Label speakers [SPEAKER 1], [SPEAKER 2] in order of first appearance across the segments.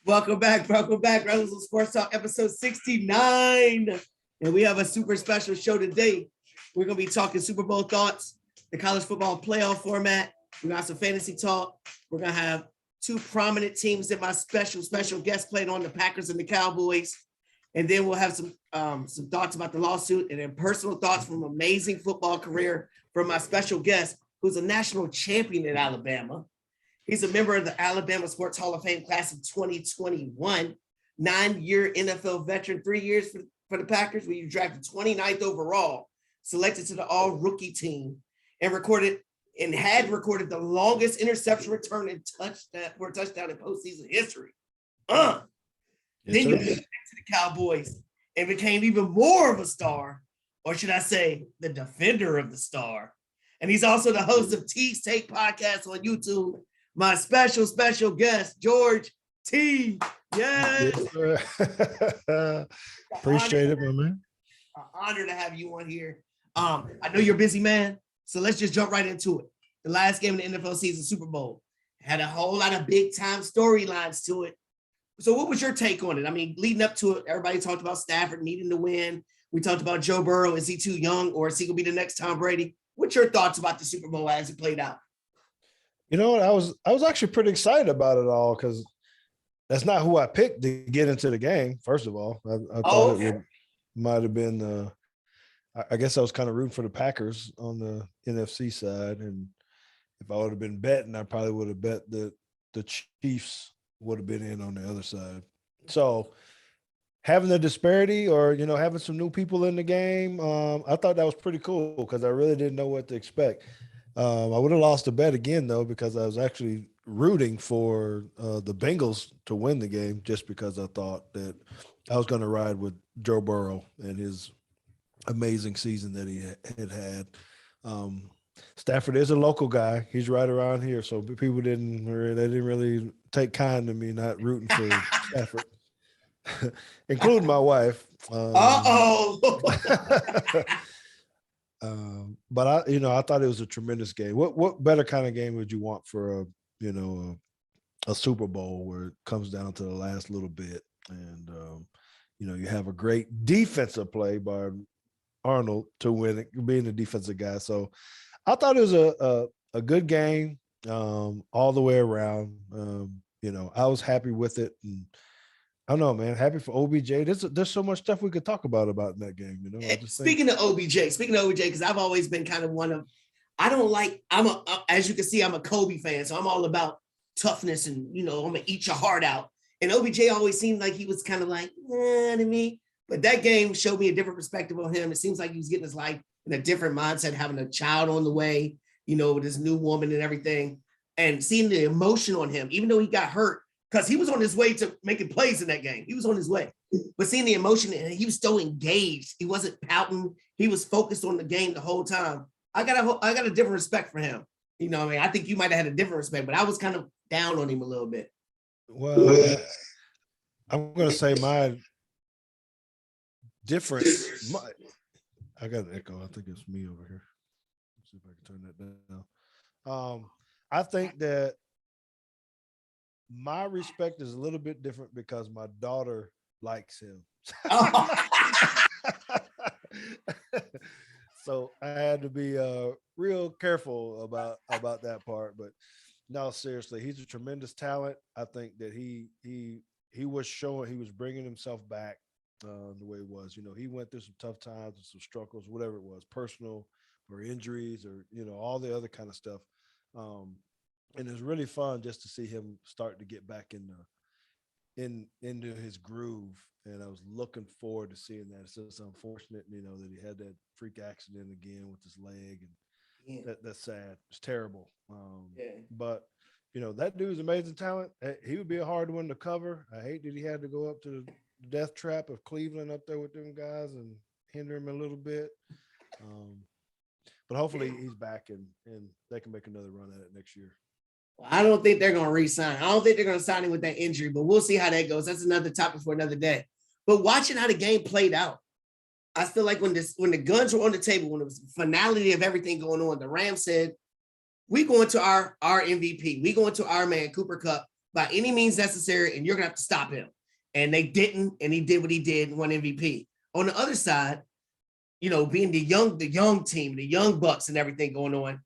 [SPEAKER 1] Welcome back. Rellism Sports Talk, episode 69. And we have a super special show today. We're going to be talking Super Bowl thoughts, the college football playoff format. We got some fantasy talk. We're going to have two prominent teams that my special guest played on, the Packers and the Cowboys. And then we'll have some thoughts about the lawsuit and then personal thoughts from amazing football career from my special guest, who's a national champion at Alabama. He's a member of the Alabama Sports Hall of Fame class of 2021, 9-year NFL veteran, 3 years for the Packers, where you drafted 29th overall, selected to the all-rookie team, and had recorded the longest interception return and touchdown in postseason history. Then you went back to the Cowboys and became even more of a star, or should I say, the defender of the star. And he's also the host of Teague's Take podcast on YouTube. My special guest, George Teague. Yes.
[SPEAKER 2] Appreciate it, my man.
[SPEAKER 1] An honor to have you on here. I know you're a busy man, so let's just jump right into it. The last game of the NFL season, Super Bowl, had a whole lot of big time storylines to it. So what was your take on it? I mean, leading up to it, everybody talked about Stafford needing to win. We talked about Joe Burrow. Is he too young, or is he going to be the next Tom Brady? What's your thoughts about the Super Bowl as it played out?
[SPEAKER 2] You know what? I was actually pretty excited about it all because that's not who I picked to get into the game. First of all, I thought it might have been. I guess I was kind of rooting for the Packers on the NFC side, and if I would have been betting, I probably would have bet that the Chiefs would have been in on the other side. So having the disparity, or having some new people in the game, I thought that was pretty cool because I really didn't know what to expect. I would have lost the bet again, though, because I was actually rooting for the Bengals to win the game just because I thought that I was going to ride with Joe Burrow and his amazing season that he had. Stafford is a local guy. He's right around here, so people didn't really take kind to me not rooting for Stafford, including my wife. But I thought it was a tremendous game. What better kind of game would you want for a Super Bowl where it comes down to the last little bit, and you have a great defensive play by Arnold to win it, being a defensive guy. So I thought it was a good game all the way around. I was happy with it, and I don't know, man. Happy for OBJ. There's so much stuff we could talk about in that game.
[SPEAKER 1] Speaking of OBJ, because I've always been kind of one of, as you can see, I'm a Kobe fan, so I'm all about toughness and I'm gonna eat your heart out. And OBJ always seemed like he was kind of like, to me. But that game showed me a different perspective on him. It seems like he was getting his life in a different mindset, having a child on the way, with his new woman and everything, and seeing the emotion on him, even though he got hurt. Because he was on his way to making plays in that game. He was on his way. But seeing the emotion, and he was so engaged. He wasn't pouting. He was focused on the game the whole time. I got a different respect for him. I think you might have had a different respect, but I was kind of down on him a little bit.
[SPEAKER 2] Well, I'm going to say my difference. I got an echo. I think it's me over here. Let's see if I can turn that down. I think that my respect is a little bit different because my daughter likes him. So I had to be real careful about that part. But no, seriously, he's a tremendous talent. I think that he was showing, he was bringing himself back the way it was. He went through some tough times and some struggles, whatever it was, personal or injuries or all the other kind of stuff. And it's really fun just to see him start to get back into his groove. And I was looking forward to seeing that. It's just unfortunate, that he had that freak accident again with his leg, and that's sad. It's terrible. But that dude's amazing talent. He would be a hard one to cover. I hate that he had to go up to the death trap of Cleveland up there with them guys and hinder him a little bit. But hopefully he's back and they can make another run at it next year.
[SPEAKER 1] Well, I don't think they're going to re-sign. I don't think they're going to sign him with that injury, but we'll see how that goes. That's another topic for another day. But watching how the game played out, I feel like when the guns were on the table, when it was the finality of everything going on, the Rams said, we going to our MVP. We going to our man, Cooper Kupp. by any means necessary, and you're gonna have to stop him. And they didn't, and he did what he did and won MVP. On the other side, being the young team, the young Bucks and everything going on,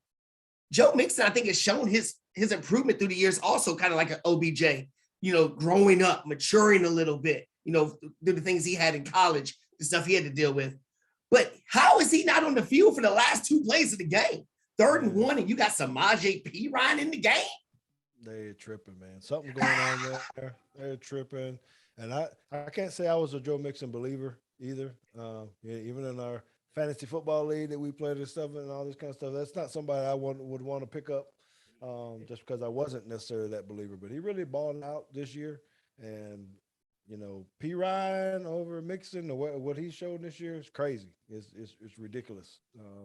[SPEAKER 1] Joe Mixon, I think, has shown his improvement through the years, also kind of like an OBJ, growing up, maturing a little bit, through the things he had in college, the stuff he had to deal with. But how is he not on the field for the last 2 plays of the game? 3rd and 1, and you got Samaje Perine in the game?
[SPEAKER 2] They're tripping, man. Something going on there. They're tripping. And I can't say I was a Joe Mixon believer either. Even in our fantasy football league that we played and stuff and all this kind of stuff, that's not somebody I would want to pick up just because I wasn't necessarily that believer. But he really balled out this year. And, P. Ryan over Mixon, what he showed this year is crazy. It's ridiculous.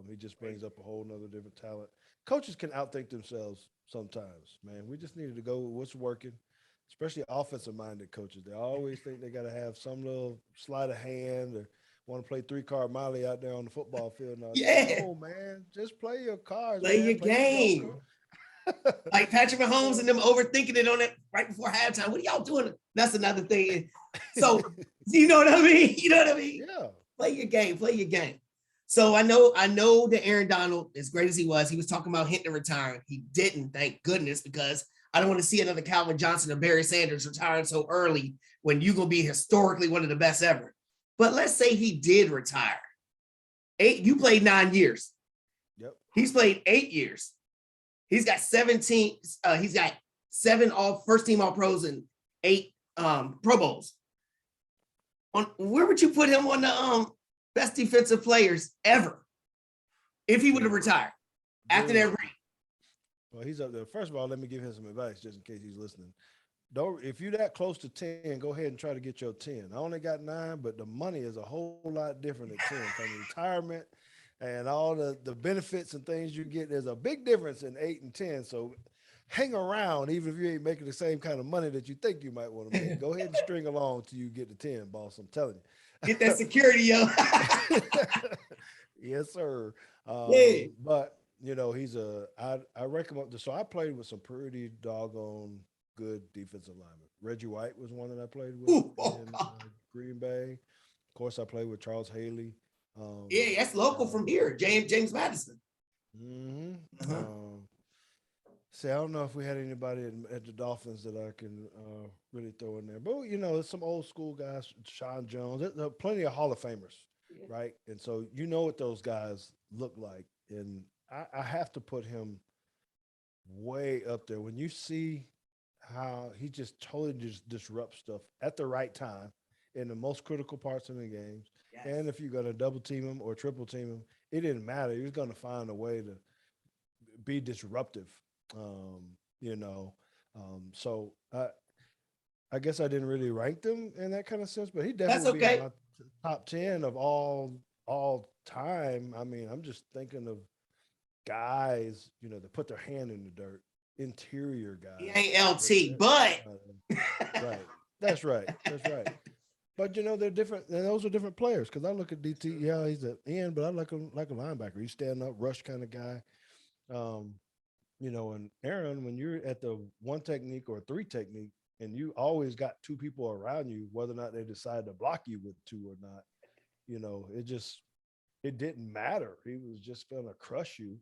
[SPEAKER 2] He just brings up a whole nother different talent. Coaches can outthink themselves sometimes, man. We just needed to go with what's working. Especially offensive-minded coaches. They always think they got to have some little sleight of hand or want to play 3-card Molly out there on the football field. No, man, just play your cards.
[SPEAKER 1] Play your game. Like Patrick Mahomes and them overthinking it on it right before halftime. What are y'all doing? That's another thing. So, you know what I mean?
[SPEAKER 2] Yeah.
[SPEAKER 1] Play your game. So I know that Aaron Donald, as great as he was talking about Hinton retiring. He didn't, thank goodness, because I don't want to see another Calvin Johnson or Barry Sanders retiring so early when you're going to be historically one of the best ever. But let's say he did retire. You played 9 years.
[SPEAKER 2] Yep. He's
[SPEAKER 1] played 8 years. He's got 17. He's got 7 first team All Pros and 8 Pro Bowls. Where would you put him on the best defensive players ever if he would have retired after that ring?
[SPEAKER 2] Well, he's up there. First of all, let me give him some advice just in case he's listening. If you're that close to 10, go ahead and try to get your 10. I only got 9, but the money is a whole lot different at 10. From retirement and all the benefits and things you get, there's a big difference in 8 and 10. So hang around, even if you ain't making the same kind of money that you think you might want to make. Go ahead and string along till you get to 10, boss. I'm telling you.
[SPEAKER 1] Get that security, yo.
[SPEAKER 2] Yes, sir.
[SPEAKER 1] Yeah.
[SPEAKER 2] But I recommend. So I played with some pretty doggone good defensive linemen. Reggie White was one that I played with in Green Bay. Of course, I played with Charles Haley.
[SPEAKER 1] That's local from here, James Madison.
[SPEAKER 2] Mm-hmm. See, I don't know if we had anybody at the Dolphins that I can really throw in there. But, there's some old school guys, Sean Jones. There are plenty of Hall of Famers, right? And so what those guys look like. And I have to put him way up there. When you see how he just totally just disrupts stuff at the right time in the most critical parts of the games. Yes. And if you're going to double team him or triple team him, it didn't matter. He was going to find a way to be disruptive, So I guess I didn't really rank them in that kind of sense, but he definitely be in my top 10 of all time. I mean, I'm just thinking of guys, that put their hand in the dirt, interior guys.
[SPEAKER 1] He ain't LT, but
[SPEAKER 2] right. That's right. But they're different, and those are different players. Because I look at DT, he's an end, but I like him like a linebacker. He's stand up, rush kind of guy. And Aaron, when you're at the 1 technique or 3 technique, and you always got 2 people around you, whether or not they decide to block you with 2 or not, it didn't matter. He was just gonna crush you,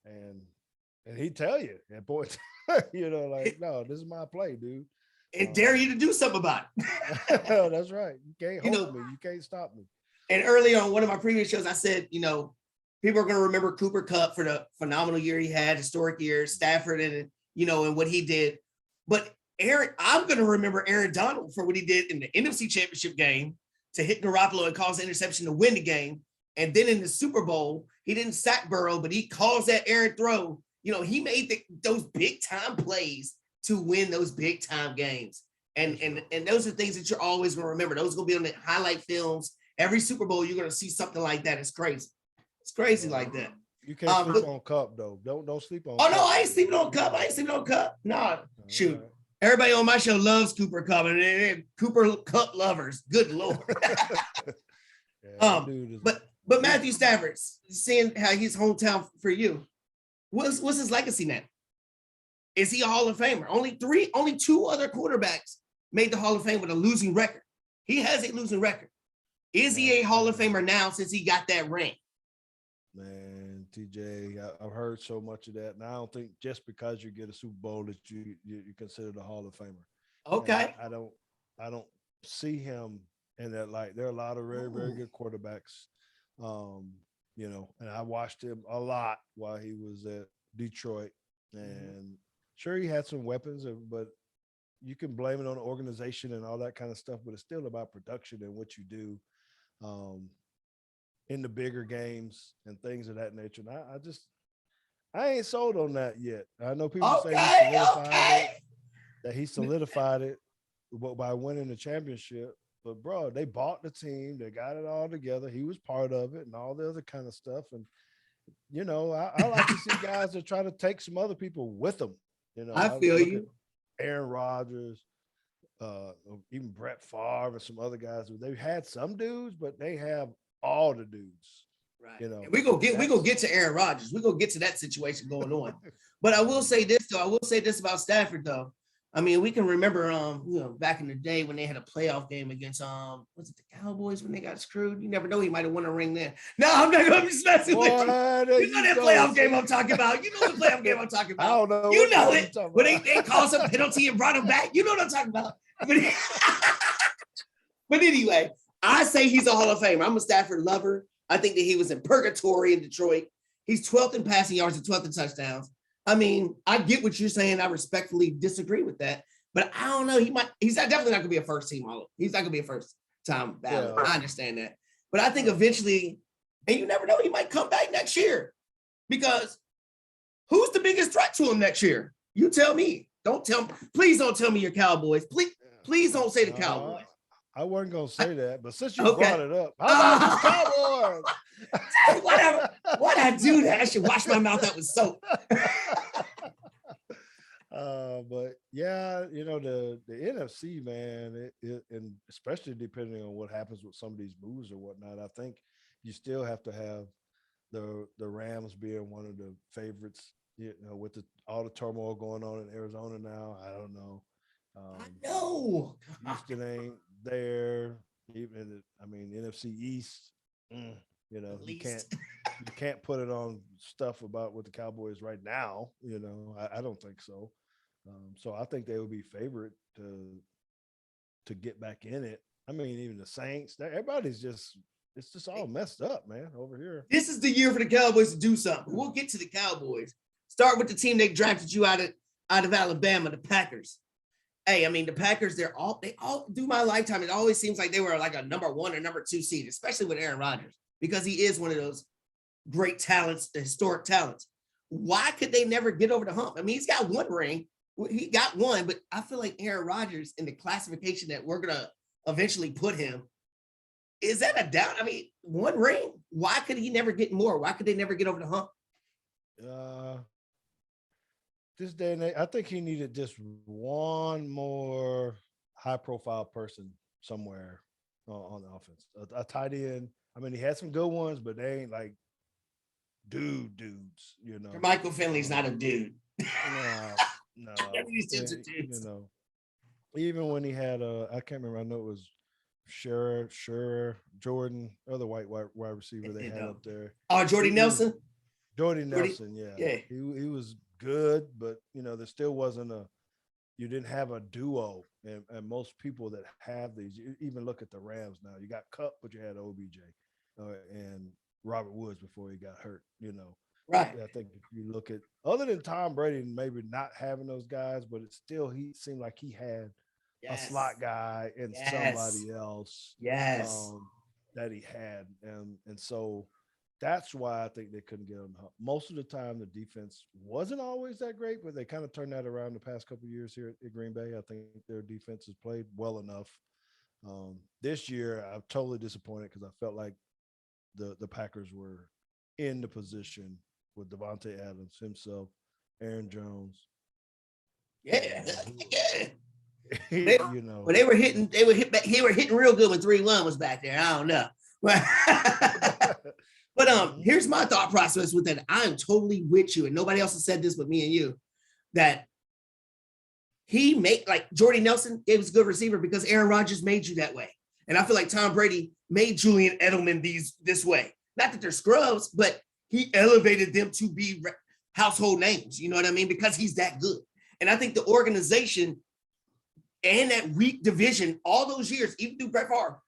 [SPEAKER 2] and he'd tell you at points, no, this is my play, dude.
[SPEAKER 1] And dare you to do something about
[SPEAKER 2] it. That's right. You can't hold me. You can't stop me.
[SPEAKER 1] And earlier on one of my previous shows, I said, people are going to remember Cooper Kupp for the phenomenal year he had, historic year, Stafford, and what he did. But I'm going to remember Aaron Donald for what he did in the NFC Championship game to hit Garoppolo and cause the interception to win the game. And then in the Super Bowl, he didn't sack Burrow, but he caused that errant throw. He made those big time plays to win those big time games. And those are things that you're always going to remember. Those are going to be on the highlight films. Every Super Bowl, you're going to see something like that. It's crazy. It's crazy like that.
[SPEAKER 2] You can't sleep on Kupp, though. Don't sleep on
[SPEAKER 1] Kupp. No, I ain't sleeping on Kupp. No, shoot. Right. Everybody on my show loves Cooper Kupp, and they're Cooper Kupp lovers. Good Lord. But Matthew Stafford, seeing how he's hometown for you, what's his legacy now? Is he a Hall of Famer? Only two other quarterbacks made the Hall of Fame with a losing record. He has a losing record. Is he a Hall of Famer now since he got that ring?
[SPEAKER 2] Man, TJ, I've heard so much of that, and I don't think just because you get a Super Bowl that you consider the Hall of Famer.
[SPEAKER 1] Okay,
[SPEAKER 2] I don't see him in that light. There are a lot of very, very good quarterbacks, and I watched him a lot while he was at Detroit, and sure he had some weapons, but you can blame it on the organization and all that kind of stuff, but it's still about production and what you do in the bigger games and things of that nature. And I ain't sold on that yet. I know people say he solidified it by winning the championship, but bro, they bought the team, they got it all together. He was part of it and all the other kind of stuff. And I like to see guys that try to take some other people with them.
[SPEAKER 1] I feel you.
[SPEAKER 2] Aaron Rodgers, even Brett Favre and some other guys. They've had some dudes, but they have all the dudes.
[SPEAKER 1] Right. We gonna get to Aaron Rodgers. We're gonna get to that situation going on. But I will say this though. I will say this about Stafford though. I mean, we can remember back in the day when they had a playoff game against was it the Cowboys when they got screwed? You never know, he might have won a ring then. No, I'm not gonna be messing with you. You know that playoff game I'm talking about. You know the playoff game I'm talking about.
[SPEAKER 2] I don't know.
[SPEAKER 1] You know it. When they caused a penalty and brought him back. You know what I'm talking about. But anyway, I say he's a Hall of Famer. I'm a Stafford lover. I think that he was in purgatory in Detroit. He's 12th in passing yards and 12th in touchdowns. I mean, I get what you're saying. I respectfully disagree with that, but I don't know. He's definitely not going to be a first team Hall. He's not going to be a first time ballot. Yeah. I understand that, but I think eventually, and you never know, he might come back next year because who's the biggest threat to him next year? You tell me. Please don't tell me your Cowboys. Please don't say the Cowboys.
[SPEAKER 2] I wasn't going to say that, but since you brought it up, how about the Cowboys?
[SPEAKER 1] Whatever. Why'd I do that? I should wash my mouth out with soap.
[SPEAKER 2] But yeah, the NFC, man, and especially depending on what happens with some of these moves or whatnot, I think you still have to have the Rams being one of the favorites, with all the turmoil going on in Arizona now. I don't know.
[SPEAKER 1] I know.
[SPEAKER 2] Houston ain't there. Even the NFC East, you can't put it on stuff about what the Cowboys right now. I don't think so. So I think they would be favorite to get back in it. I mean, even the Saints, everybody's it's just all messed up, man, over here.
[SPEAKER 1] This is the year for the Cowboys to do something. We'll get to the Cowboys. Start with the team they drafted you out of Alabama, the Packers. Hey, I mean, the Packers, they all through my lifetime, it always seems like they were like a number 1 or number 2 seed, especially with Aaron Rodgers, because he is one of those great talents, historic talents. Why could they never get over the hump? I mean, he's got one ring. He got one, but I feel like Aaron Rodgers in the classification that we're going to eventually put him, is that a doubt? I mean, one ring. Why could he never get more? Why could they never get over the hump?
[SPEAKER 2] This day and age, I think he needed just one more high-profile person somewhere on the offense. A tight end. I mean, he had some good ones, but they ain't like dudes.
[SPEAKER 1] Michael Finley's not a dude.
[SPEAKER 2] No. Even when he had I can't remember. I know it was Sure, Jordan, other white wide receiver they had up there.
[SPEAKER 1] Oh, Jordy Nelson.
[SPEAKER 2] Jordy Nelson, yeah. He was good, but there still wasn't you didn't have a duo, and most people that have these, you even look at the Rams now. You got Kupp, but you had OBJ and Robert Woods before he got hurt.
[SPEAKER 1] Right.
[SPEAKER 2] I think if you look at other than Tom Brady, maybe not having those guys, but he seemed like he had a slot guy and somebody else.
[SPEAKER 1] Yes.
[SPEAKER 2] That he had, and so. That's why I think they couldn't get on the hump. Most of the time, the defense wasn't always that great, but they kind of turned that around the past couple of years here at Green Bay. I think their defense has played well enough. This year, I'm totally disappointed because I felt like the Packers were in the position with Devontae Adams himself, Aaron Jones.
[SPEAKER 1] Yeah. They were hitting real good when 3-1 was back there. I don't know. But here's my thought process with that. I'm totally with you, and nobody else has said this but me and you, that he made, like Jordy Nelson, it was a good receiver because Aaron Rodgers made you that way. And I feel like Tom Brady made Julian Edelman this way. Not that they're scrubs, but he elevated them to be household names. You know what I mean? Because he's that good. And I think the organization and that weak division all those years, even through Brett Favre,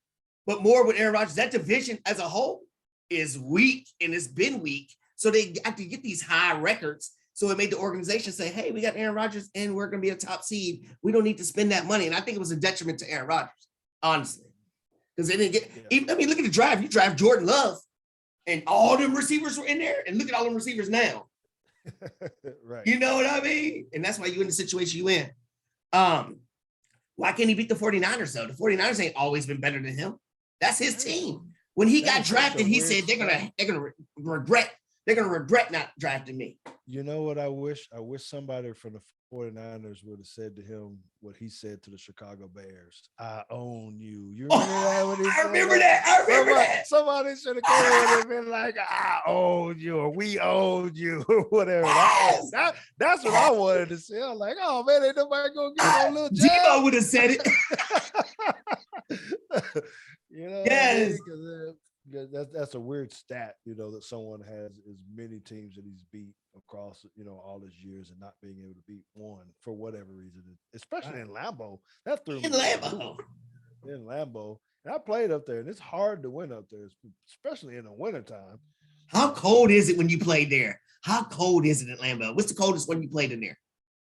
[SPEAKER 1] but more with Aaron Rodgers, that division as a whole is weak and it's been weak. So they got to get these high records. So it made the organization say, hey, we got Aaron Rodgers and we're going to be a top seed. We don't need to spend that money. And I think it was a detriment to Aaron Rodgers, honestly. Because they didn't get, even, I mean, look at the drive. You drive Jordan Love and all them receivers were in there. And look at all them receivers now.
[SPEAKER 2] Right.
[SPEAKER 1] You know what I mean? And that's why you're in the situation you in. Why can't he beat the 49ers, though? The 49ers ain't always been better than him. That's his team. When he got drafted, he said they're gonna regret not drafting me.
[SPEAKER 2] You know what I wish? I wish somebody from the 49ers would have said to him what he said to the Chicago Bears. I own you. You remember that? When he
[SPEAKER 1] I remember that. I remember that.
[SPEAKER 2] Somebody should have came and been like, I own you, or we own you, or whatever.
[SPEAKER 1] Yes.
[SPEAKER 2] That's what I wanted to say. I'm like, oh man, ain't nobody gonna get no little jab.
[SPEAKER 1] Debo would have said it.
[SPEAKER 2] You know,
[SPEAKER 1] yes.
[SPEAKER 2] That's a weird stat, you know, that someone has as many teams that he's beat across, you know, all his years and not being able to beat one for whatever reason, especially in Lambeau. That threw me in Lambeau. And I played up there, and it's hard to win up there, especially in the wintertime.
[SPEAKER 1] How cold is it when you played there? How cold is it in Lambeau? What's the coldest one you played in there?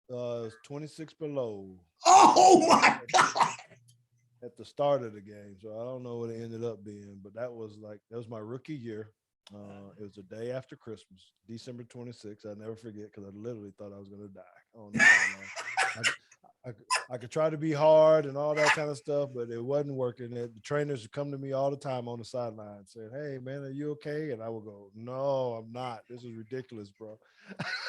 [SPEAKER 2] It's 26 below.
[SPEAKER 1] Oh my God.
[SPEAKER 2] At the start of the game. So I don't know what it ended up being, but that was my rookie year. It was the day after Christmas, December 26th. I'll never forget because I literally thought I was going to die. I could try to be hard and all that kind of stuff, but it wasn't working. The trainers would come to me all the time on the sideline saying, hey, man, are you okay? And I would go, no, I'm not. This is ridiculous, bro.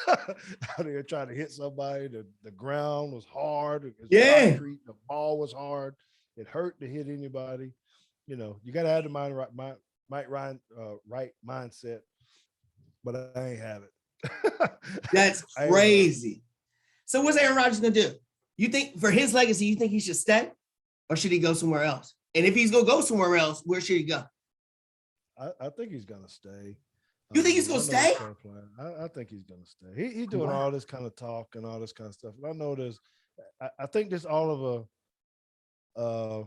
[SPEAKER 2] Out here trying to hit somebody. The ground was hard. Concrete. The ball was hard. It hurt to hit anybody. You know, you got to have the right mindset, but I ain't have it.
[SPEAKER 1] That's crazy. So what's Aaron Rodgers going to do? You think for his legacy, you think he should stay or should he go somewhere else? And if he's going to go somewhere else, where should he go?
[SPEAKER 2] I think he's going to stay.
[SPEAKER 1] You think he's going to stay?
[SPEAKER 2] I think he's going to stay. He's doing all this kind of talk and all this kind of stuff. And I know I think there's all of a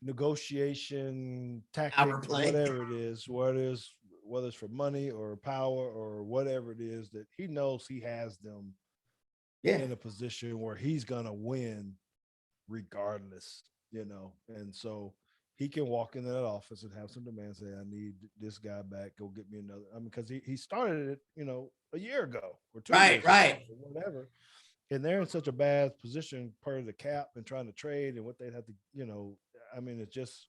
[SPEAKER 2] negotiation tactic, whatever it is, whether it's for money or power or whatever it is, that he knows he has them in a position where he's gonna win regardless, you know. And so he can walk into that office and have some demands, say, I need this guy back, go get me another. I mean, because he started it, you know, a year ago or 2 years ago, or whatever. And they're in such a bad position per the cap and trying to trade and what they'd have to, you know, I mean, it's just,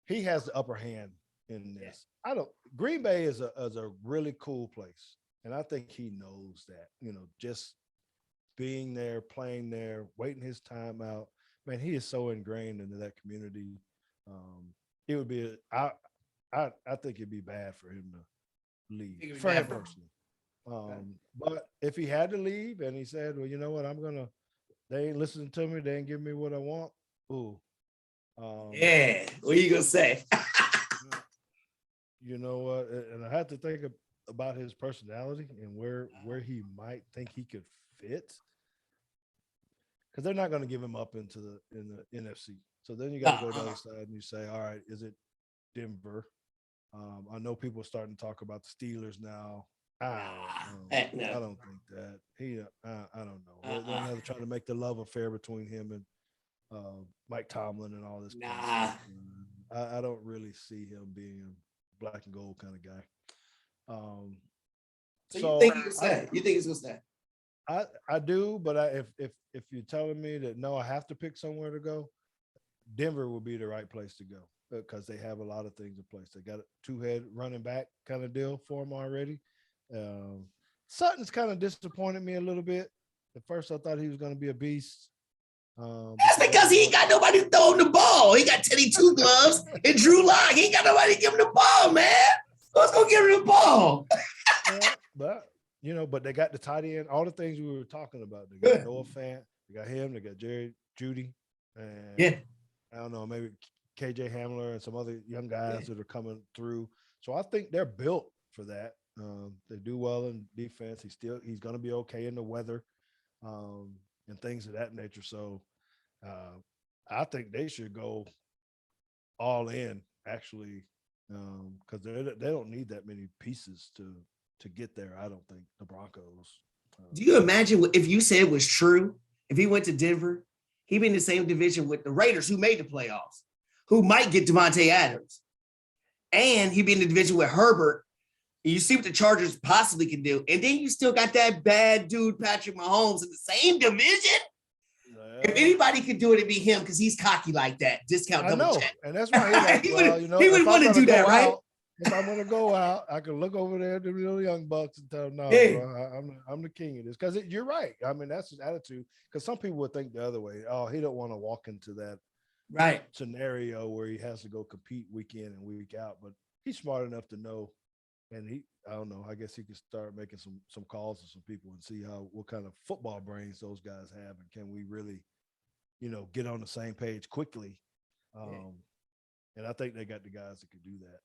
[SPEAKER 2] he has the upper hand in this. Green Bay is a really cool place. And I think he knows that, you know, just being there, playing there, waiting his time out. Man, he is so ingrained into that community. It would be, I think it'd be bad for him to leave, for him personally. But if he had to leave and he said, well, you know what, they ain't listening to me, they ain't giving me what I want. Ooh.
[SPEAKER 1] What are you gonna say?
[SPEAKER 2] You know what? And I had to think about his personality and where he might think he could fit. Because they're not going to give him up in the NFC. So then you got to go to the other side and you say, all right, is it Denver? I know people are starting to talk about the Steelers now. I don't think that. I don't know. They're trying to make the love affair between him and Mike Tomlin and all this. I don't really see him being a black and gold kind of guy.
[SPEAKER 1] So you think he's stay? You think he's gonna stay?
[SPEAKER 2] I do, but if you're telling me that no, I have to pick somewhere to go, Denver would be the right place to go because they have a lot of things in place. They got a two-head running back kind of deal for them already. Sutton's kind of disappointed me a little bit. At first, I thought he was going to be a beast.
[SPEAKER 1] That's because he ain't got nobody throwing the ball. He got Teddy Two Gloves and Drew Lock. He ain't got nobody to give him the ball, man. Who's gonna give him the ball?
[SPEAKER 2] But but they got the tight end, all the things we were talking about. They got Noah Fant, they got him, they got Jerry Judy, and I don't know, maybe KJ Hamler and some other young guys that are coming through. So I think they're built for that. They do well in defense. He's going to be okay in the weather, and things of that nature. So I think they should go all in actually, because they don't need that many pieces to get there. I don't think the Broncos.
[SPEAKER 1] Do you imagine if you said it was true? If he went to Denver, he'd be in the same division with the Raiders, who made the playoffs, who might get Devontae Adams, and he'd be in the division with Herbert. And you see what the Chargers possibly can do, and then you still got that bad dude Patrick Mahomes in the same division. If anybody could do it, it'd be him because he's cocky like that. Discount double check.
[SPEAKER 2] And that's why he
[SPEAKER 1] would want to do that, right?
[SPEAKER 2] If I'm gonna go out, I can look over there at the little young bucks and tell them, no, bro, I'm the king of this. Because you're right. I mean, that's his attitude. Because some people would think the other way. Oh, he don't want to walk into that scenario where he has to go compete week in and week out. But he's smart enough to know. And I don't know, I guess he could start making some calls to some people and see what kind of football brains those guys have, and can we really, get on the same page quickly. And I think they got the guys that could do that.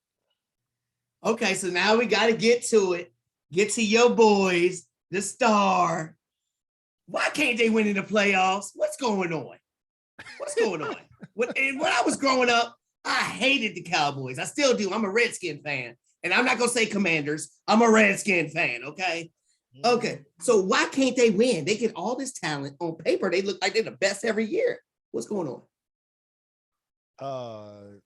[SPEAKER 1] Okay, so now we got to get to it. Get to your boys, the Star. Why can't they win in the playoffs? What's going on? When I was growing up, I hated the Cowboys. I still do. I'm a Redskin fan. And I'm not going to say Commanders. I'm a Redskin fan, okay? Okay, so why can't they win? They get all this talent. On paper, they look like they're the best every year. What's going
[SPEAKER 2] on?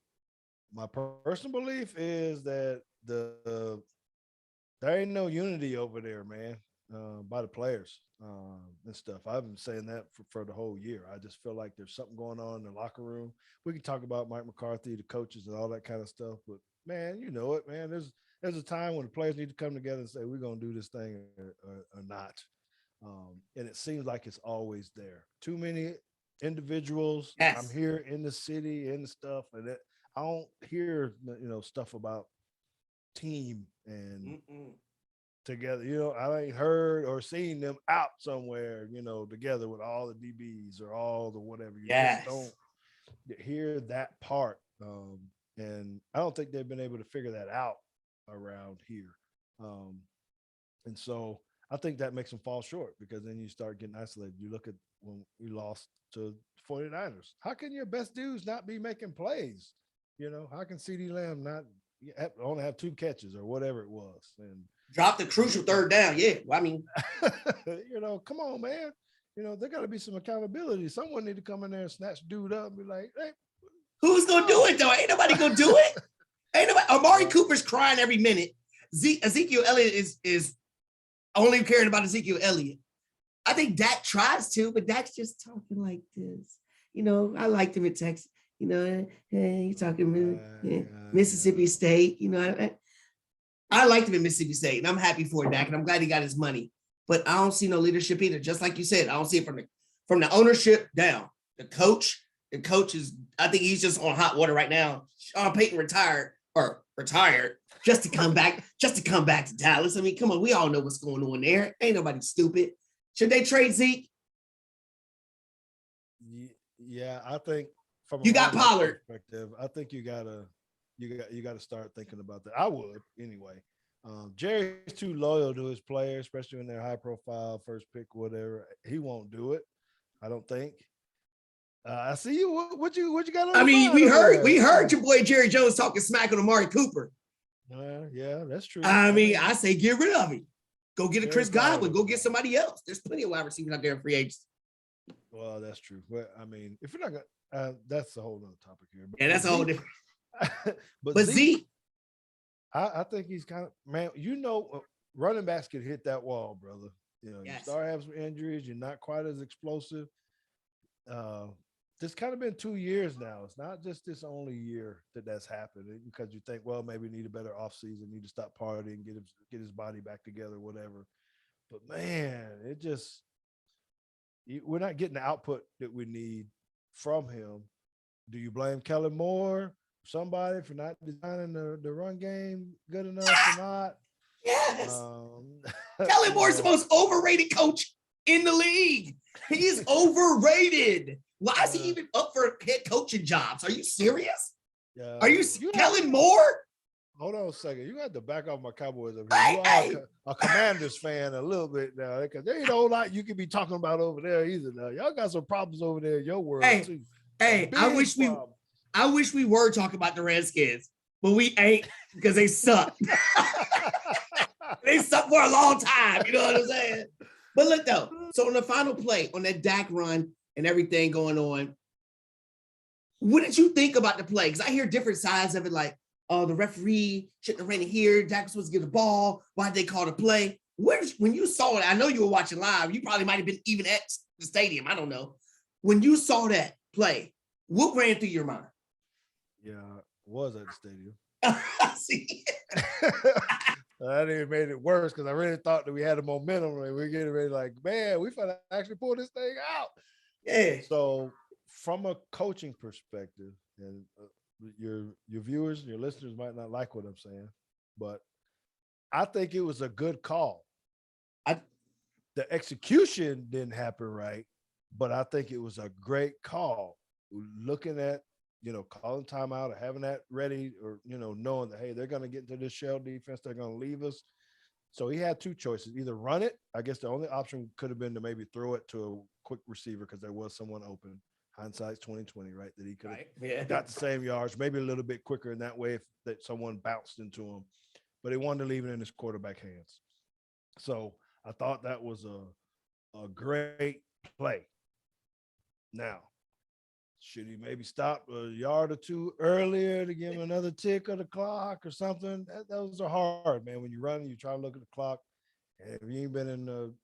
[SPEAKER 2] My personal belief is that there ain't no unity over there, man, by the players and stuff. I've been saying that for the whole year. I just feel like there's something going on in the locker room. We can talk about Mike McCarthy, the coaches, and all that kind of stuff, but man, you know it, man. There's a time when the players need to come together and say, we're going to do this thing or not. And it seems like it's always there. Too many individuals. Yes. I'm here in the city and stuff. And I don't hear, stuff about team and together. I ain't heard or seen them out somewhere, together with all the DBs or all the whatever. You just don't hear that part. And I don't think they've been able to figure that out around here. And so I think that makes them fall short, because then you start getting isolated. You look at when we lost to 49ers. How can your best dudes not be making plays? How can CeeDee Lamb not only have 2 catches or whatever it was? And
[SPEAKER 1] drop the crucial third down. Yeah. Well, I mean,
[SPEAKER 2] come on, man. There got to be some accountability. Someone need to come in there and snatch dude up and be like, hey,
[SPEAKER 1] who's going to do it, though? Ain't nobody going to do it. Ain't nobody. Amari Cooper's crying every minute. Ezekiel Elliott is only caring about Ezekiel Elliott. I think Dak tries to, but Dak's just talking like this. I liked him at Texas. He's talking Mississippi State. I liked him at Mississippi State, and I'm happy for Dak, and I'm glad he got his money. But I don't see no leadership either. Just like you said, I don't see it from the ownership down. The coach is, I think he's just on hot water right now. Sean Payton retired just to come back to Dallas. I mean, come on, we all know what's going on there. Ain't nobody stupid. Should they trade Zeke?
[SPEAKER 2] Yeah, I think from
[SPEAKER 1] you got Pollard
[SPEAKER 2] perspective, I think you gotta start thinking about that. I would anyway. Jerry's too loyal to his players, especially when they're high profile, first pick, whatever. He won't do it, I don't think. I see you. What you got on?
[SPEAKER 1] I mean, we heard your boy Jerry Jones talking smack on Amari Cooper.
[SPEAKER 2] Yeah, that's true.
[SPEAKER 1] I mean, I say get rid of him. Go get a Chris Godwin. Go get somebody else. There's plenty of wide receivers out there in free agents.
[SPEAKER 2] Well, that's true. But I mean, if you're not gonna, that's a whole other topic here.
[SPEAKER 1] But, that's a whole different.
[SPEAKER 2] but Zeke, I think he's kind of, man. Running backs can hit that wall, brother. You start having some injuries. You're not quite as explosive. It's kind of been 2 years now. It's not just this only year that's happened, because you think, well, maybe need a better offseason, need to stop partying, get his body back together, whatever. But man, we're not getting the output that we need from him. Do you blame Kellen Moore, somebody, for not designing the run game good enough or not?
[SPEAKER 1] Yes. Kellen Moore's the most overrated coach in the league. He is overrated. Why is he even up for head coaching jobs? Are you serious? Are you Kellen Moore?
[SPEAKER 2] Hold on a second. You got to back off my Cowboys up here. You are a Commanders fan a little bit now, because there ain't a whole lot you can be talking about over there either. Now, y'all got some problems over there in your world too.
[SPEAKER 1] Hey, I wish we were talking about the Redskins, but we ain't, because they suck. They suck for a long time. You know what I'm saying? But look though. So on the final play, on that Dak run and everything going on, what did you think about the play? Because I hear different sides of it, like, oh, the referee shouldn't have ran it here. Dak was supposed to get the ball. Why'd they call the play? When you saw it, I know you were watching live. You probably might have been even at the stadium. I don't know. When you saw that play, what ran through your mind?
[SPEAKER 2] Yeah, was at the stadium.
[SPEAKER 1] See?
[SPEAKER 2] That even made it worse, because I really thought that we had a momentum. Like, we're getting ready, like, man, we finna actually pull this thing out.
[SPEAKER 1] Yeah.
[SPEAKER 2] So from a coaching perspective, and your viewers, your listeners might not like what I'm saying, but I think it was a good call. The execution didn't happen right, but I think it was a great call. Looking at, calling timeout or having that ready, or, knowing that, hey, they're going to get into this shell defense. They're going to leave us. So he had two choices: either run it. I guess the only option could have been to maybe throw it to a quick receiver, because there was someone open. Hindsight's 20/20, right? That he could have got the same yards, maybe a little bit quicker in that way, if that someone bounced into him. But he wanted to leave it in his quarterback hands. So I thought that was a great play. Now, should he maybe stop a yard or two earlier to give him another tick of the clock or something? Those are hard, man. When you run, you try to look at the clock. And if you ain't been in the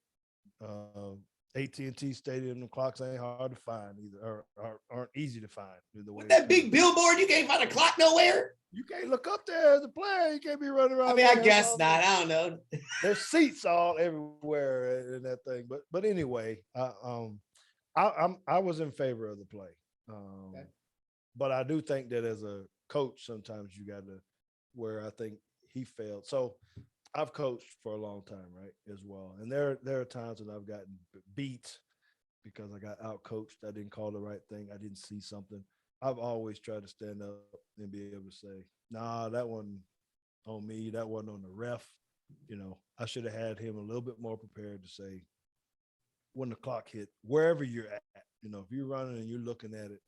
[SPEAKER 2] AT&T Stadium, the clocks ain't hard to find either, or aren't easy to find.
[SPEAKER 1] With that big billboard, you can't find a clock nowhere.
[SPEAKER 2] You can't look up there as a player. You can't be running around.
[SPEAKER 1] I mean, I guess not. I don't know.
[SPEAKER 2] There's seats all everywhere in that thing. But anyway, I was in favor of the play. But I do think that as a coach, sometimes you got to, where I think he failed. So I've coached for a long time, right, as well. And there are times when I've gotten beat because I got out coached. I didn't call the right thing. I didn't see something. I've always tried to stand up and be able to say, nah, that wasn't on me. That wasn't on the ref. I should have had him a little bit more prepared to say, when the clock hit, wherever you're at, if you're running and you're looking at it,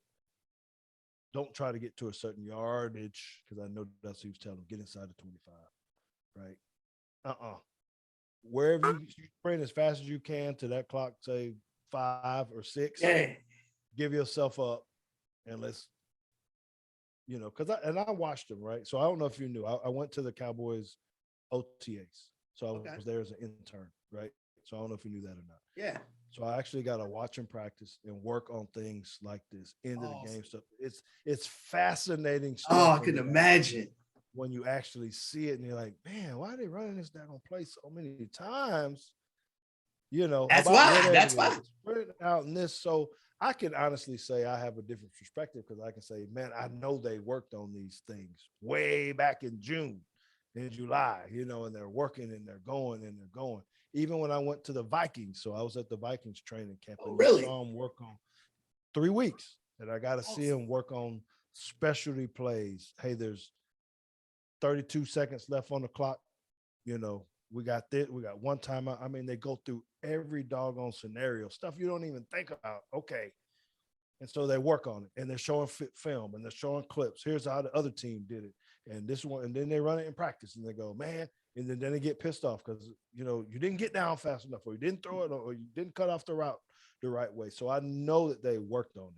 [SPEAKER 2] don't try to get to a certain yardage, because I know that's what he was telling him, get inside the 25, right? Wherever you sprint as fast as you can to that clock, say 5 or 6, give yourself up, and let's, because I watched them, right? So I don't know if you knew, I went to the Cowboys OTAs. So I was there as an intern, right? So I don't know if you knew that or not.
[SPEAKER 1] Yeah.
[SPEAKER 2] So I actually got to watch and practice and work on things like this, end of the game stuff. It's fascinating stuff.
[SPEAKER 1] Oh, I can imagine.
[SPEAKER 2] When you actually see it and you're like, man, why are they running this daggone play so many times?
[SPEAKER 1] That's why.
[SPEAKER 2] Spread it out in this. So I can honestly say I have a different perspective, because I can say, man, I know they worked on these things way back in June and July, and they're working and they're going and they're going. Even when I went to the Vikings, so I was at the Vikings training camp, and I saw them work on 3 weeks, and I got to see them work on specialty plays. Hey, there's 32 seconds left on the clock. We got this, we got one timeout. I mean, they go through every doggone scenario, stuff you don't even think about. Okay. And so they work on it, and they're showing film, and they're showing clips. Here's how the other team did it. And this one, and then they run it in practice, and they go, man, and then they get pissed off because, you didn't get down fast enough, or you didn't throw it, or you didn't cut off the route the right way. So I know that they worked on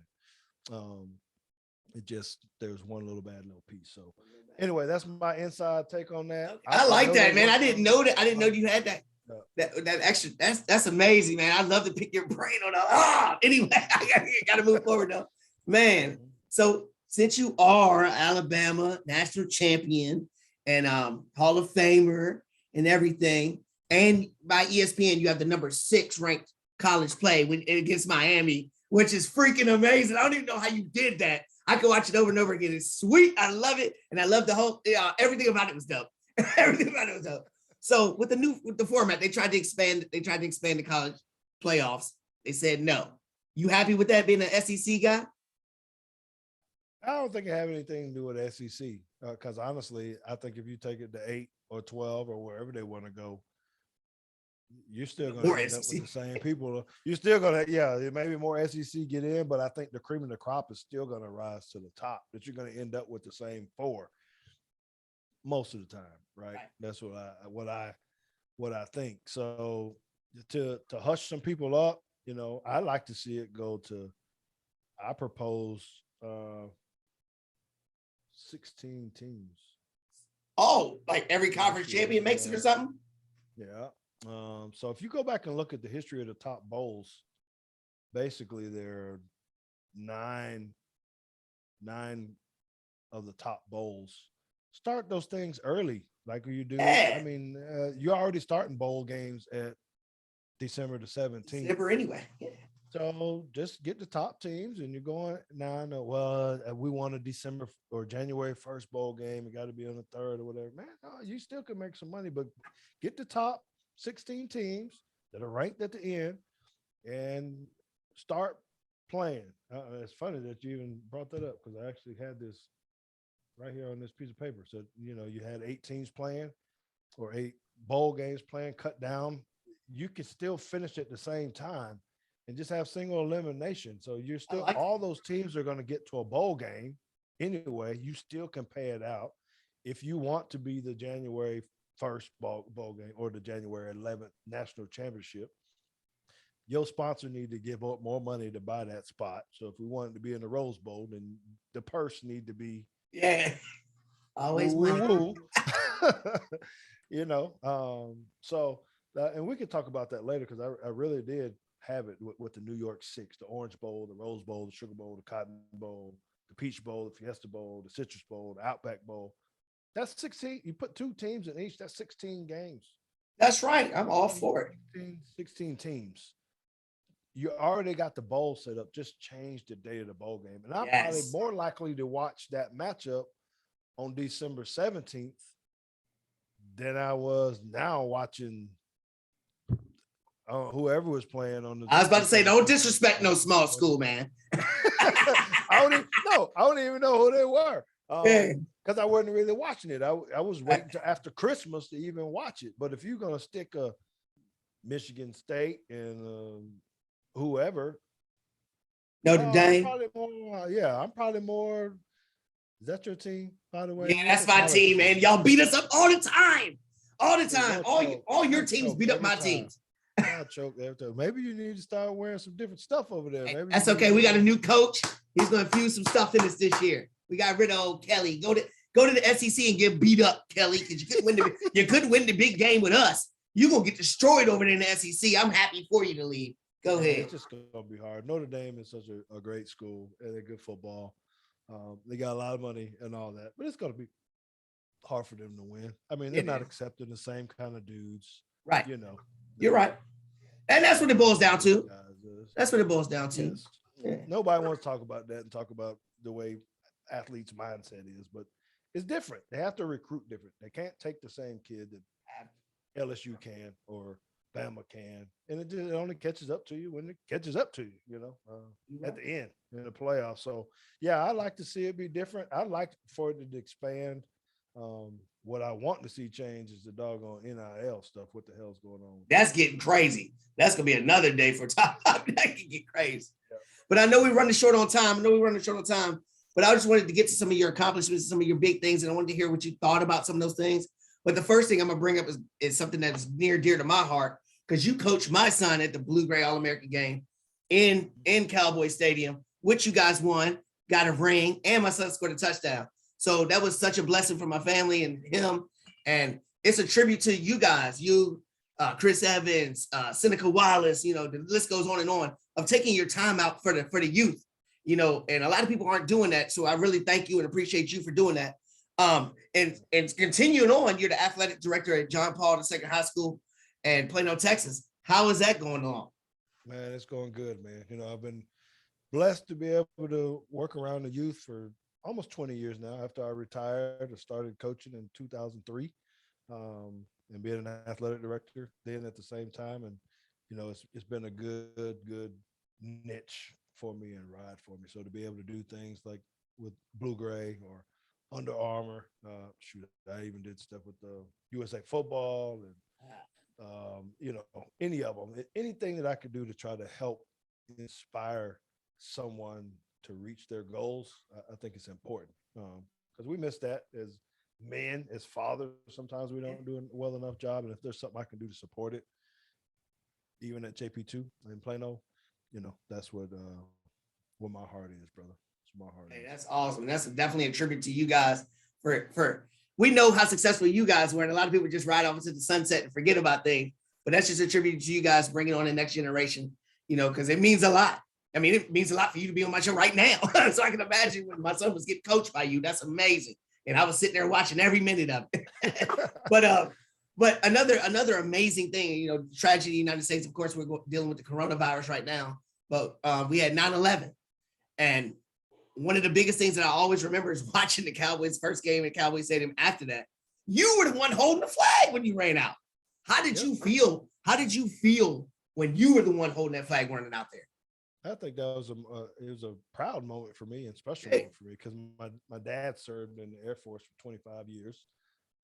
[SPEAKER 2] it. There's one bad little piece. So anyway, that's my inside take on that.
[SPEAKER 1] I like that, man. I didn't know that. I didn't know you had that. That extra. That's amazing, man. I love to pick your brain on that. Anyway, I gotta move forward though, man. So since you are Alabama national champion and Hall of Famer and everything, and by ESPN you have the number 6 ranked college play against Miami, which is freaking amazing. I don't even know how you did that. I could watch it over and over again. It's sweet. I love it, and I love the whole everything about it was dope. Everything about it was dope. So with the format, they tried to expand the college playoffs. They said no. You happy with that being an SEC guy?
[SPEAKER 2] I don't think it have anything to do with SEC because honestly, I think if you take it to 8 or 12 or wherever they want to go, you're still going to end up with the same people. You're still going to, yeah, maybe more SEC get in, but I think the cream of the crop is still going to rise to the top. That you're going to end up with the same 4 most of the time, right? That's what I think. So to hush some people up, I like to see it go to. I propose 16 teams.
[SPEAKER 1] Oh, like every conference champion makes it or something?
[SPEAKER 2] Yeah. So if you go back and look at the history of the top bowls, basically there are nine of the top bowls. Start those things early, like you do.
[SPEAKER 1] Yeah.
[SPEAKER 2] I mean, you're already starting bowl games at December the 17th.
[SPEAKER 1] December anyway. Yeah.
[SPEAKER 2] So just get the top teams, and you're going now. Well, we want a December or January 1st bowl game. It got to be on the 3rd or whatever. Man, no, you still can make some money, but get the top 16 teams that are ranked at the end and start playing. It's funny that you even brought that up because I actually had this right here on this piece of paper. So, you had 8 teams playing or 8 bowl games playing, cut down. You can still finish at the same time and just have single elimination. So you're still, all those teams are going to get to a bowl game anyway. You still can pay it out. If you want to be the January 1st bowl game or the January 11th national championship, your sponsor need to give up more money to buy that spot. So if we wanted to be in the Rose Bowl, then the purse need to be
[SPEAKER 1] always money.
[SPEAKER 2] And we can talk about that later because I really did have it with the New York 6, the Orange Bowl, the Rose Bowl, the Sugar Bowl, the Cotton Bowl, the Peach Bowl, the Fiesta Bowl, the Citrus Bowl, the Outback Bowl. That's 16. You put 2 teams in each, that's 16 games.
[SPEAKER 1] That's right. I'm all for it.
[SPEAKER 2] 16 teams. You already got the bowl set up. Just change the date of the bowl game. And I'm probably more likely to watch that matchup on December 17th than I was now watching whoever was playing on the.
[SPEAKER 1] I was about to say, don't disrespect no small school, man.
[SPEAKER 2] I don't even know who they were because I wasn't really watching it. I was waiting till after Christmas to even watch it. But if you're gonna stick a Michigan State and whoever,
[SPEAKER 1] Notre Dame,
[SPEAKER 2] I'm probably more. Is that your team, by the way?
[SPEAKER 1] Yeah, that's my team, man. Y'all beat us up all the time. All the time. All your teams beat up my teams.
[SPEAKER 2] I choke every time. Maybe you need to start wearing some different stuff over there. Maybe
[SPEAKER 1] that's okay. We got a new coach. He's going to infuse some stuff in us this year. We got rid of old Kelly. Go to the SEC and get beat up, Kelly, because you couldn't win the big game with us. You're going to get destroyed over there in the SEC. I'm happy for you to leave. Go ahead.
[SPEAKER 2] It's just going to be hard. Notre Dame is such a great school and they're good football. They got a lot of money and all that, but it's going to be hard for them to win. I mean, they're not accepting the same kind of dudes.
[SPEAKER 1] Right. You're right. And that's what it boils down to. That's what it boils down to.
[SPEAKER 2] Yes. Yeah. Nobody wants to talk about that and talk about the way athletes' mindset is, but it's different. They have to recruit different. They can't take the same kid that LSU can or Bama can. And it only catches up to you when it catches up to you, at the end in the playoffs. So, yeah, I like to see it be different. I like for it to expand. What I want to see change is the doggone NIL stuff. What the hell's going on?
[SPEAKER 1] That's getting crazy. That's going to be another day for time. That can get crazy. Yeah. But I know we're running short on time. But I just wanted to get to some of your accomplishments, some of your big things, and I wanted to hear what you thought about some of those things. But the first thing I'm going to bring up is something that's near dear to my heart because you coached my son at the Blue-Gray All-American game in Cowboy Stadium, which you guys won, got a ring, and my son scored a touchdown. So that was such a blessing for my family and him. And it's a tribute to you guys, Chris Evans, Seneca Wallace, the list goes on of taking your time out for the youth, and a lot of people aren't doing that. So I really thank you and appreciate you for doing that. And continuing on, you're the athletic director at John Paul II High School in Plano, Texas. How is that going along?
[SPEAKER 2] Man, it's going good, man. I've been blessed to be able to work around the youth for almost 20 years now. After I retired, I started coaching in 2003. and being an athletic director then at the same time. And, it's been a good niche for me and ride for me. So to be able to do things like with Blue Gray or Under Armour, I even did stuff with the USA Football and, any of them, anything that I could do to try to help inspire someone to reach their goals. I think it's important because we miss that as men, as fathers. Sometimes we don't do a well enough job. And if there's something I can do to support it, even at JP2 in Plano, that's what my heart is, brother. It's my heart.
[SPEAKER 1] Hey, that's awesome. That's definitely a tribute to you guys for we know how successful you guys were, and a lot of people just ride off into the sunset and forget about things. But that's just a tribute to you guys bringing on the next generation, because it means a lot. I mean, it means a lot for you to be on my show right now. So I can imagine when my son was getting coached by you. That's amazing. And I was sitting there watching every minute of it. But another amazing thing, tragedy in the United States, of course, we're dealing with the coronavirus right now, but we had 9/11. And one of the biggest things that I always remember is watching the Cowboys' first game at Cowboy Stadium. After that, you were the one holding the flag when you ran out. How did you feel? How did you feel when you were the one holding that flag running out there?
[SPEAKER 2] I think that was it was a proud moment for me and special moment for me because my dad served in the Air Force for 25 years.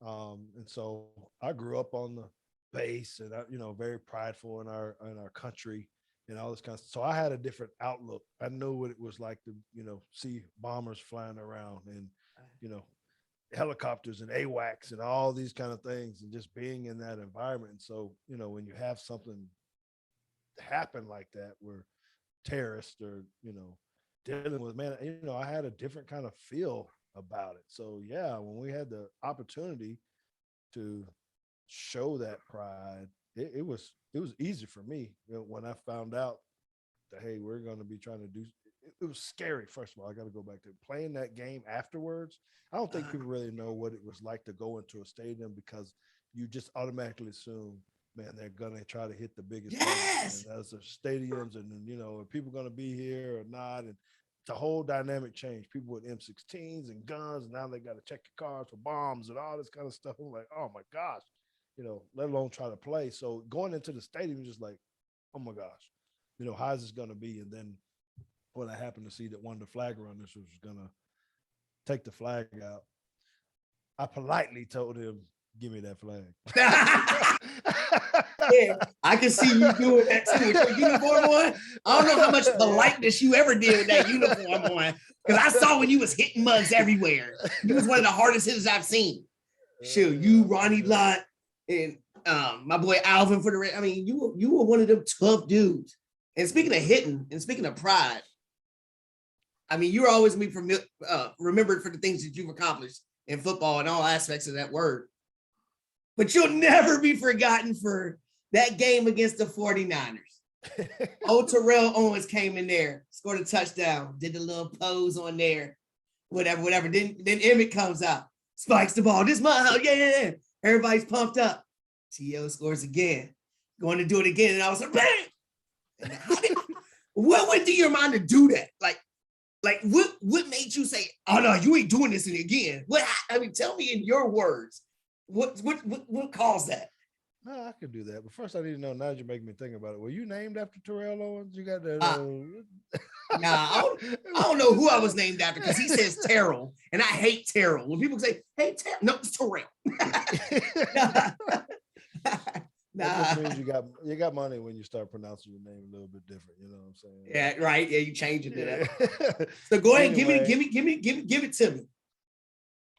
[SPEAKER 2] And so I grew up on the base and, very prideful in our country and all this kind of stuff. So I had a different outlook. I knew what it was like to, see bombers flying around and, helicopters and AWACS and all these kind of things and just being in that environment. And so, when you have something happen like that where terrorists or, dealing with, man, I had a different kind of feel about it. So yeah, when we had the opportunity to show that pride, it was easy for me when I found out that, hey, we're going to be trying to do it was scary. First of all, I got to go back to playing that game afterwards. I don't think people really know what it was like to go into a stadium because you just automatically assume, man, they're going to try to hit the biggest
[SPEAKER 1] yes.
[SPEAKER 2] as the stadiums and are people going to be here or not? And the whole dynamic changed. People with M16s and guns, and now they got to check your cars for bombs and all this kind of stuff. I'm like, oh my gosh, let alone try to play. So going into the stadium, just like, oh my gosh, how is this going to be? And then when I happened to see that one of the flag runners was going to take the flag out, I politely told him, give me that flag.
[SPEAKER 1] Yeah, I can see you doing that too with your uniform on. I don't know how much politeness you ever did with that uniform on, because I saw when you was hitting mugs everywhere. You was one of the hardest hitters I've seen. Shoot, you, Ronnie Lott, and my boy Alvin for the. I mean, you were one of them tough dudes. And speaking of hitting, and speaking of pride, I mean, you're always going to be remembered for the things that you've accomplished in football and all aspects of that word. But you'll never be forgotten for that game against the 49ers. Old Terrell Owens came in there, scored a touchdown, did the little pose on there, whatever. Then Emmett comes out, spikes the ball. This mile, yeah. Everybody's pumped up. T.O. scores again, going to do it again. And I was like, bang! What went through your mind to do that? Like what made you say, oh no, you ain't doing this again? Tell me in your words, what caused that?
[SPEAKER 2] No, I could do that. But first I need to know, now that you're making me think about it. Were you named after Terrell Owens? You got that?
[SPEAKER 1] Nah, I don't know who I was named after because he says Terrell, and I hate Terrell. When people say, hey, Terrell, no, it's Terrell.
[SPEAKER 2] That just means you got money when you start pronouncing your name a little bit different. You know what I'm saying?
[SPEAKER 1] Yeah, right. Yeah, you change it to that. So go ahead, anyway, give it to me.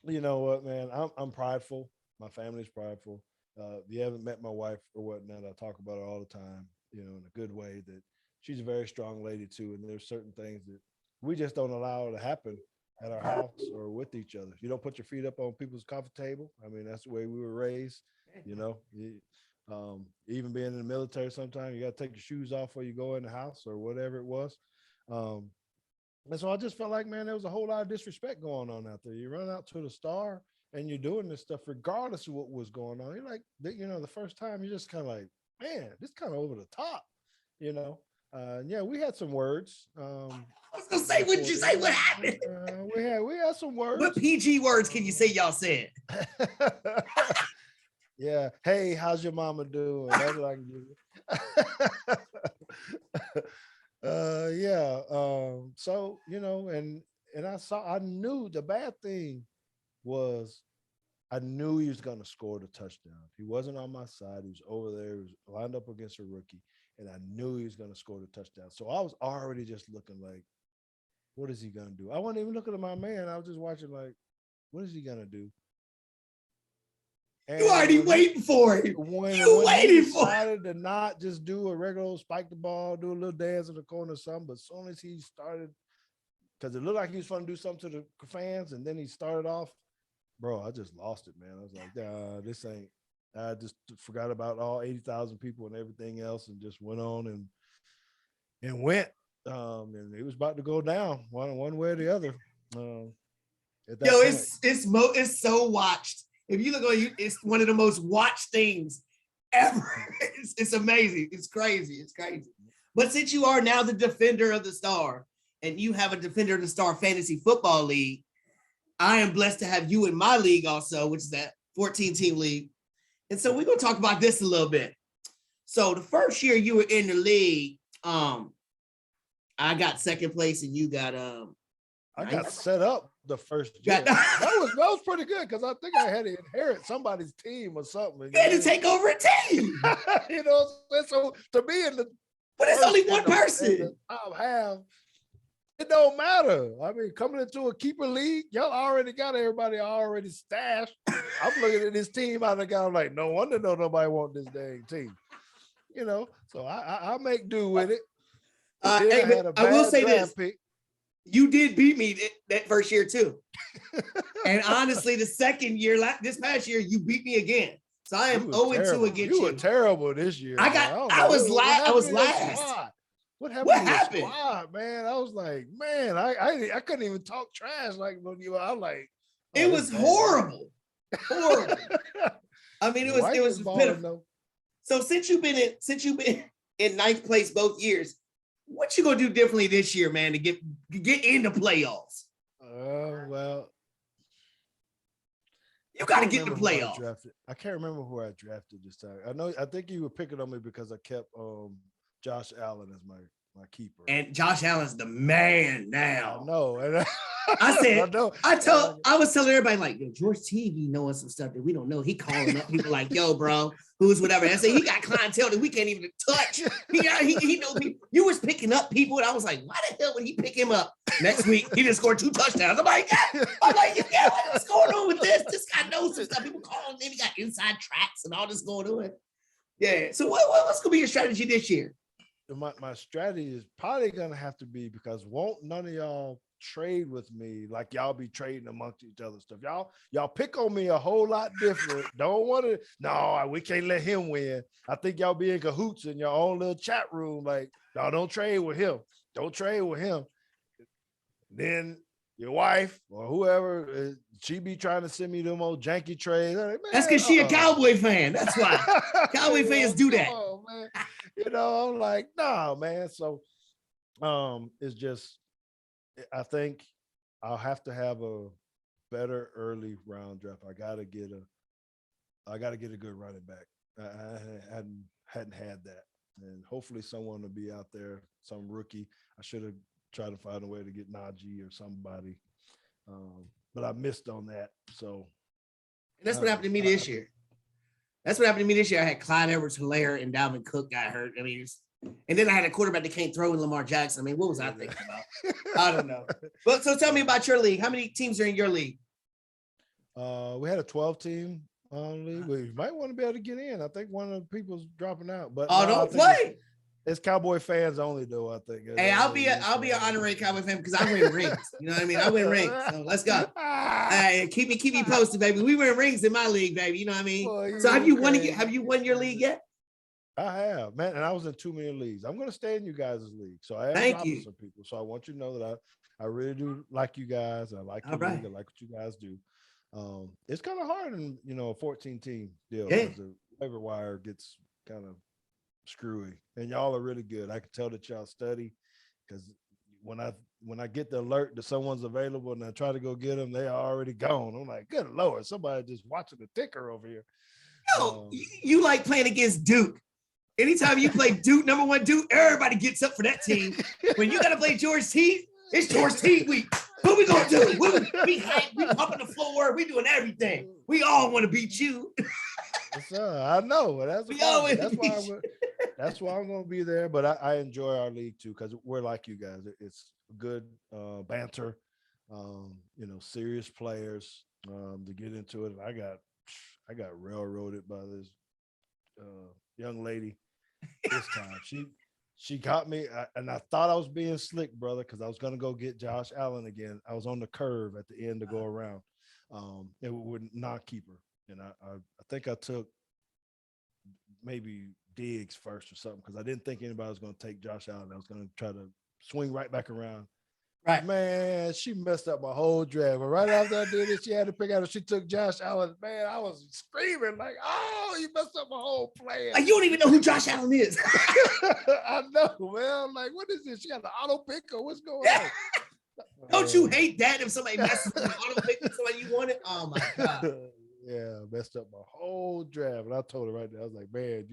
[SPEAKER 2] You know what, man? I'm prideful. My family's prideful. If you haven't met my wife or whatnot, I talk about her all the time, in a good way, that she's a very strong lady too. And there's certain things that we just don't allow to happen at our house or with each other. You don't put your feet up on people's coffee table. I mean, that's the way we were raised, even being in the military, sometimes you got to take your shoes off before you go in the house or whatever it was. And so I just felt like, man, there was a whole lot of disrespect going on out there. You run out to the star and you're doing this stuff regardless of what was going on. You're like, the first time you're just kind of like, man, this kind of over the top, yeah, we had some words.
[SPEAKER 1] I was gonna say, what did you say? What happened?
[SPEAKER 2] We had some words.
[SPEAKER 1] What PG words can you say y'all said?
[SPEAKER 2] Yeah. Hey, how's your mama doing? That's what I can do. Yeah. So, and I knew the bad thing was I knew he was gonna score the touchdown. He wasn't on my side. He was over there. He was lined up against a rookie, and I knew he was gonna score the touchdown. So I was already just looking like, what is he gonna do? I wasn't even looking at my man. I was just watching like, what is he gonna do?
[SPEAKER 1] You
[SPEAKER 2] And
[SPEAKER 1] already waiting for it. You
[SPEAKER 2] when he
[SPEAKER 1] waiting for it.
[SPEAKER 2] decided to not just do a regular spike the ball, do a little dance in the corner or something, but as soon as he started, because it looked like he was trying to do something to the fans, and then he started off, bro, I just lost it, man. I was like, this ain't. I just forgot about all 80,000 people and everything else, and just went on and went. And it was about to go down one way or the other. At that
[SPEAKER 1] Yo,
[SPEAKER 2] point.
[SPEAKER 1] it's so watched. If you look on you, it's one of the most watched things ever. It's amazing. It's crazy. It's crazy. But since you are now the defender of the star, and you have a defender of the star fantasy football league, I am blessed to have you in my league also, which is that 14-team league. And so we're gonna talk about this a little bit. So the first year you were in the league, I got second place and you got
[SPEAKER 2] I got set up the first year. that was pretty good because I think I had to inherit somebody's team or something.
[SPEAKER 1] You had to take over a team.
[SPEAKER 2] So to be in the
[SPEAKER 1] but it's only one person.
[SPEAKER 2] Top half, it don't matter. I mean, coming into a keeper league, y'all already got everybody already stashed. I'm looking at this team, I'm like, no wonder nobody want this dang team. So I make do with it.
[SPEAKER 1] Hey, I will say this. Pick. You did beat me that first year too. And honestly, the second year, this past year, you beat me again. So I am 0-2 against you.
[SPEAKER 2] You were terrible this year.
[SPEAKER 1] I was last.
[SPEAKER 2] What happened? Squad, man? I was like, man, I couldn't even talk trash like when you. I'm like,
[SPEAKER 1] it was horrible. Horrible. I mean, it was pitiful. So since you've been in ninth place both years, what you gonna do differently this year, man, to get into playoffs?
[SPEAKER 2] Well,
[SPEAKER 1] you got to get the playoffs.
[SPEAKER 2] I can't remember who I drafted this time. I think you were picking on me because I kept Josh Allen as my keeper.
[SPEAKER 1] And Josh Allen's the man now.
[SPEAKER 2] I know. And
[SPEAKER 1] I was telling everybody like, yo, George Teague knowing some stuff that we don't know. He calling up people like, yo, bro, who's whatever. I say he got clientele that we can't even touch. He knows people. You was picking up people, and I was like, why the hell would he pick him up? Next week, he just scored 2 touchdowns. I'm like, what's going on with this? This guy knows some stuff. People calling him. He got inside tracks and all this going on. Yeah. So what's gonna be your strategy this year?
[SPEAKER 2] My strategy is probably gonna have to be because won't none of y'all trade with me like y'all be trading amongst each other stuff. Y'all pick on me a whole lot different. Don't want to. No, we can't let him win. I think y'all be in cahoots in your own little chat room. Like, no, don't trade with him. Don't trade with him. Then your wife or whoever, she be trying to send me them old janky trades. Like,
[SPEAKER 1] that's because she a Cowboy fan. That's why. Cowboy fans do that.
[SPEAKER 2] Oh, man. I'm like, nah, man. So it's just, I think I'll have to have a better early round draft. I gotta get a good running back. I hadn't had that. And hopefully someone will be out there, some rookie. I should have tried to find a way to get Najee or somebody. But I missed on that. So
[SPEAKER 1] and that's what happened to me this year. That's what happened to me this year. I had Clyde Edwards-Helaire and Dalvin Cook got hurt. I mean, and then I had a quarterback that can't throw in Lamar Jackson. I mean, what was I thinking about? I don't know. But so tell me about your league. How many teams are in your league?
[SPEAKER 2] We had a 12-team league. We might want to be able to get in. I think one of the people's dropping out. But
[SPEAKER 1] don't play.
[SPEAKER 2] It's Cowboy fans only, though. I think.
[SPEAKER 1] Hey, I'll be an honorary Cowboy fan because I win rings. You know what I mean? I win rings. So let's go. Hey, keep me posted, baby. We win rings in my league, baby. You know what I mean? Boy, so have you won your league yet?
[SPEAKER 2] I have, man, and I was in too many leagues. I'm going to stay in you guys' league, so I am dropping some people. So I want you to know that I really do like you guys. I like your league. I like what you guys do. It's kind of hard in a 14-team deal because the waiver wire gets kind of screwy, and y'all are really good. I can tell that y'all study because when I get the alert that someone's available and I try to go get them, they are already gone. I'm like, good Lord, somebody just watching the ticker over here.
[SPEAKER 1] Yo, you like playing against Duke. Anytime you play Duke, number one Duke, everybody gets up for that team. When you got to play George Teague, it's George Teague week. What we gonna do? We hype, we pumping the floor, we doing everything. We all want to beat you.
[SPEAKER 2] I know. That's why I'm going to be there. But I enjoy our league too, because we're like you guys. It's good banter, serious players to get into it. And I got railroaded by this young lady this time. She got me, and I thought I was being slick, brother, because I was going to go get Josh Allen again. I was on the curve at the end to go around. It would not keep her. And I think I took maybe Diggs first or something, because I didn't think anybody was going to take Josh Allen. I was going to try to swing right back around.
[SPEAKER 1] Right.
[SPEAKER 2] Man, she messed up my whole draft. But right after I did it, she had to pick out if she took Josh Allen. Man, I was screaming like, oh, you messed up my whole plan.
[SPEAKER 1] Like, you don't even know who Josh Allen is.
[SPEAKER 2] I know, man. Like, what is this? She got the auto pick or what's going on?
[SPEAKER 1] Don't you hate that if somebody messes with the auto pick with somebody you wanted? Oh, my God.
[SPEAKER 2] Yeah, messed up my whole draft. And I told her right there, I was like, man,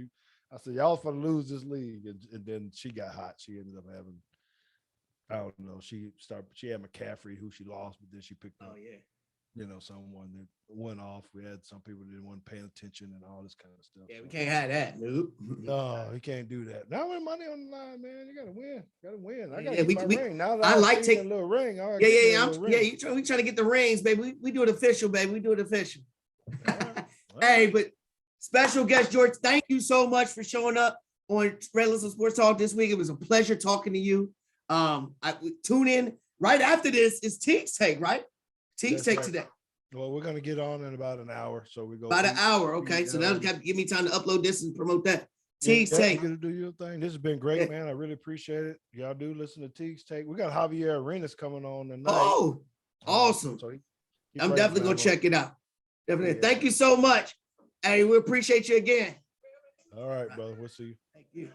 [SPEAKER 2] I said, y'all for to lose this league. And then she got hot. She ended up having, I don't know, she had McCaffrey, who she lost, but then she picked up, someone that went off. We had some people that didn't want paying attention and all this kind of stuff.
[SPEAKER 1] Yeah, we can't have that. Nope.
[SPEAKER 2] No, you can't do that. Now with money on the line, man, you gotta win. I gotta
[SPEAKER 1] get
[SPEAKER 2] my ring. Now that
[SPEAKER 1] I like
[SPEAKER 2] taking a little ring.
[SPEAKER 1] We trying to get the rings, baby. We do it official, baby. We do it official. All right. But special guest George, thank you so much for showing up on Rellism Sports Talk this week. It was a pleasure talking to you. I tune in right after this is Teague's take, right? Teague's take today.
[SPEAKER 2] Well, we're gonna get on in about an hour, so we go
[SPEAKER 1] about an hour. Okay, so that'll give me time to upload this and promote that. Teague's take.
[SPEAKER 2] You're gonna do your thing. This has been great, man. I really appreciate it. Y'all do listen to Teague's take. We got Javier Arenas coming on tonight.
[SPEAKER 1] Oh, awesome! So I'm definitely gonna check it out. Definitely. Yeah. Thank you so much. Hey, we appreciate you again.
[SPEAKER 2] All right, brother. We'll see you.
[SPEAKER 1] Thank you.